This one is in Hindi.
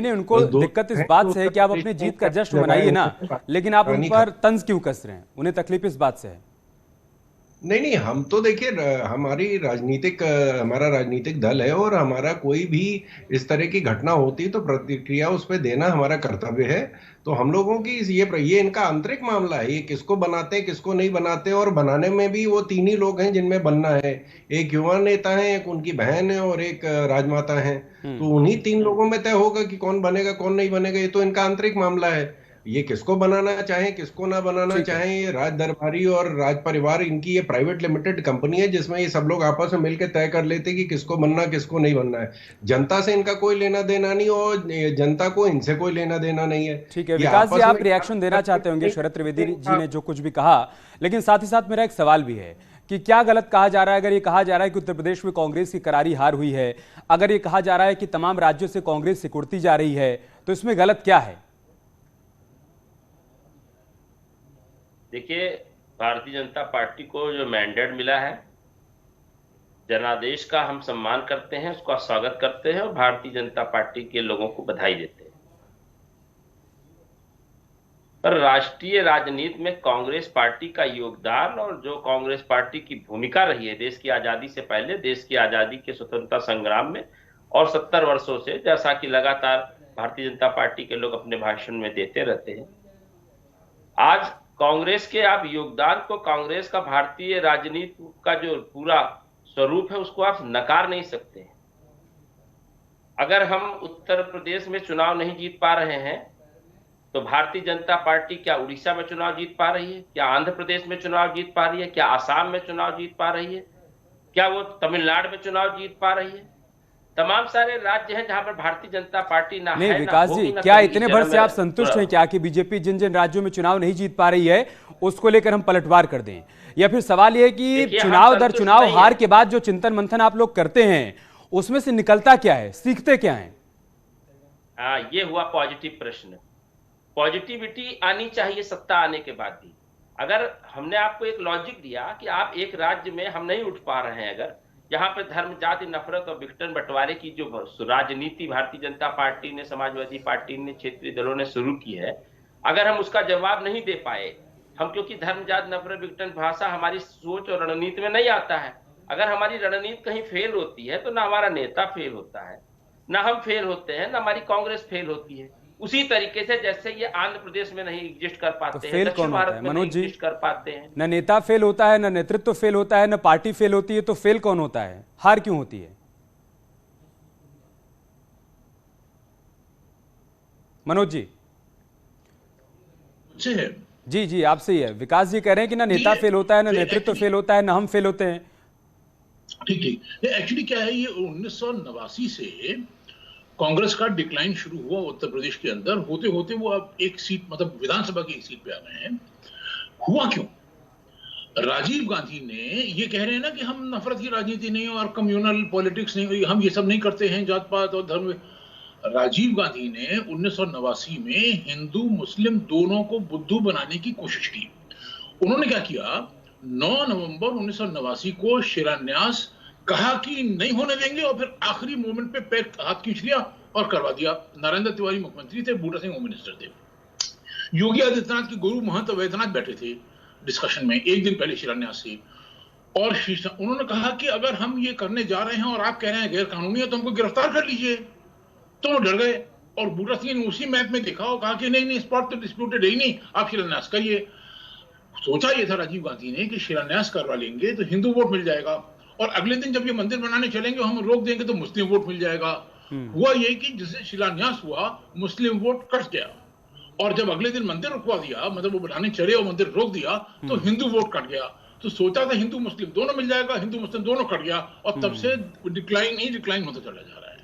नहीं, उनको बस दो दिक्कत इस हैं बात तो से है उत्तर कि आप प्रदेश अपनी को जीत का टैक्स जश्न लगाए, मनाइए ना, उनको लेकिन आप उन रानी पर खाते। तंज क्यों कस रहे हैं? उन्हें तकलीफ इस बात से है। नहीं नहीं, हम तो देखिए हमारी राजनीतिक हमारा राजनीतिक दल है, और हमारा कोई भी इस तरह की घटना होती है तो प्रतिक्रिया उस पर देना हमारा कर्तव्य है। तो हम लोगों की ये इनका आंतरिक मामला है, ये किसको बनाते हैं किसको नहीं बनाते, और बनाने में भी वो तीन ही लोग हैं जिनमें बनना है। एक युवा नेता है, एक उनकी बहन है, और एक राजमाता है। तो उन्हीं तीन लोगों में तय होगा कि कौन बनेगा कौन नहीं बनेगा, ये तो इनका आंतरिक मामला है। ये किसको बनाना चाहे किसको ना बनाना ठीक है। चाहे, ये राज दरबारी और राज परिवार, इनकी ये प्राइवेट लिमिटेड कंपनी है जिसमें ये सब लोग आपस में मिलकर तय कर लेते हैं कि किसको बनना किसको नहीं बनना है। जनता से इनका कोई लेना देना नहीं, और जनता को इनसे कोई लेना देना नहीं है। ठीक है ये विकास जी, आपस में आप रिएक्शन देना चाहते होंगे शरद त्रिवेदी जी ने जो कुछ भी कहा, लेकिन साथ ही साथ मेरा एक सवाल भी है कि क्या गलत कहा जा रहा है अगर ये कहा जा रहा है कि उत्तर प्रदेश में कांग्रेस की करारी हार हुई है, अगर ये कहा जा रहा है कि तमाम राज्यों से कांग्रेस सिकुड़ती जा रही है, तो इसमें गलत क्या है? देखिए, भारतीय जनता पार्टी को जो मैंडेट मिला है, जनादेश का हम सम्मान करते हैं, उसका स्वागत करते हैं और भारतीय जनता पार्टी के लोगों को बधाई देते हैं। पर राष्ट्रीय राजनीति में कांग्रेस पार्टी का योगदान और जो कांग्रेस पार्टी की भूमिका रही है देश की आजादी से पहले, देश की आजादी के स्वतंत्रता संग्राम में, और 70 वर्षों से, जैसा कि लगातार भारतीय जनता पार्टी के लोग अपने भाषण में देते रहते हैं, आज कांग्रेस के आप योगदान को, कांग्रेस का भारतीय राजनीति का जो पूरा स्वरूप है उसको आप नकार नहीं सकते हैं। अगर हम उत्तर प्रदेश में चुनाव नहीं जीत पा रहे हैं तो भारतीय जनता पार्टी क्या उड़ीसा में चुनाव जीत पा रही है? क्या आंध्र प्रदेश में चुनाव जीत पा रही है? क्या आसाम में चुनाव जीत पा रही है? क्या वो तमिलनाडु में चुनाव जीत पा रही है? तमाम सारे राज्य हैं जहां पर भारतीय जनता पार्टी ना नहीं है ना विकास जी, होगी ना क्या कभी इस इतने भर जन्म से आप में। संतुष्ट हैं क्या कि बीजेपी जिन जिन राज्यों में चुनाव नहीं जीत पा रही है उसको लेकर हम पलटवार कर दें? या फिर सवाल यह है कि देखिए, हम चुनाव दर संतुष्ट चुनाव नहीं हार है। के बाद जो चिंतन मंथन आप लोग करते हैं उसमें से निकलता क्या है, सीखते क्या है? हाँ, ये हुआ पॉजिटिव प्रश्न। पॉजिटिविटी आनी चाहिए सत्ता आने के बाद भी। अगर हमने आपको एक लॉजिक दिया कि आप एक राज्य में हम नहीं उठ पा रहे हैं, अगर यहाँ पे धर्म जाति नफरत और विघटन बंटवारे की जो राजनीति भारतीय जनता पार्टी ने, समाजवादी पार्टी ने, क्षेत्रीय दलों ने शुरू की है, अगर हम उसका जवाब नहीं दे पाए, हम क्योंकि धर्म जाति नफरत विघटन भाषा हमारी सोच और रणनीति में नहीं आता है, अगर हमारी रणनीति कहीं फेल होती है तो ना हमारा नेता फेल होता है, ना हम फेल होते हैं, ना हमारी कांग्रेस फेल होती है। उसी तरीके से जैसे ये आंध्र प्रदेश में नहीं एग्जिस्ट कर तो पाते हैं, फेल दक्षिण कौन होता भारत है में नहीं मनोज जी? एग्जिस्ट कर पाते हैं। न नेता फेल होता है, न नेतृत्व फेल होता है, न पार्टी फेल होती है, तो फेल कौन होता है? हार क्यों होती है मनोज जी? है जी जी, आपसे ही है। विकास जी कह रहे हैं कि ना नेता फेल होता है, ना नेतृत्व फेल होता है, ना हम फेल होते हैं। ठीक ठीक। एक्चुअली क्या है, ये 1989 से कांग्रेस का डिक्लाइन शुरू हुआ उत्तर प्रदेश के अंदर, होते होते वो अब एक सीट, मतलब विधानसभा की एक सीट पे आ गए हैं। हुआ क्यों? राजीव गांधी ने, ये कह रहे हैं ना कि हम नफरत की राजनीति नहीं और कम्युनल पॉलिटिक्स नहीं, हम ये सब नहीं करते हैं, जात पात और धर्म। राजीव गांधी ने 1989 में हिंदू मुस्लिम दोनों को बुद्धू बनाने की कोशिश की। उन्होंने क्या किया, 9 नवंबर 1989 को शिलान्यास कहा कि नहीं होने देंगे, और फिर आखिरी मोमेंट पे पैर हाथ खींच लिया और करवा दिया। नरेंद्र तिवारी मुख्यमंत्री थे, बूटा सिंह होम मिनिस्टर थे, योगी आदित्यनाथ के गुरु महंत वैद्यनाथ बैठे थे डिस्कशन में एक दिन पहले शिलान्यास से, और उन्होंने कहा कि अगर हम ये करने जा रहे हैं और आप कह रहे हैं गैर कानूनी है तो हमको गिरफ्तार कर लीजिए। तो वो डर गए, और बूटा सिंह ने उसी मैप में देखा और कहा कि नहीं नहीं, स्पॉट तो डिस्प्यूटेड है ही नहीं, आप शिलान्यास करिए। सोचा ये था राजीव गांधी ने कि शिलान्यास करवा लेंगे तो हिंदू वोट मिल जाएगा, और अगले दिन जब ये मंदिर बनाने चलेंगे हम रोक देंगे तो मुस्लिम वोट मिल जाएगा। हुआ ये कि जिससे शिलान्यास हुआ मुस्लिम वोट कट गया, और जब अगले दिन मंदिर रुकवा दिया, मतलब वो बनाने चले और मंदिर रोक दिया, तो हिंदू वोट कट गया। तो सोचा था हिंदू मुस्लिम दोनों मिल जाएगा, हिंदू मुस्लिम दोनों कट गया, और तब से डिक्लाइन ही डिक्लाइन होता चला जा रहा है।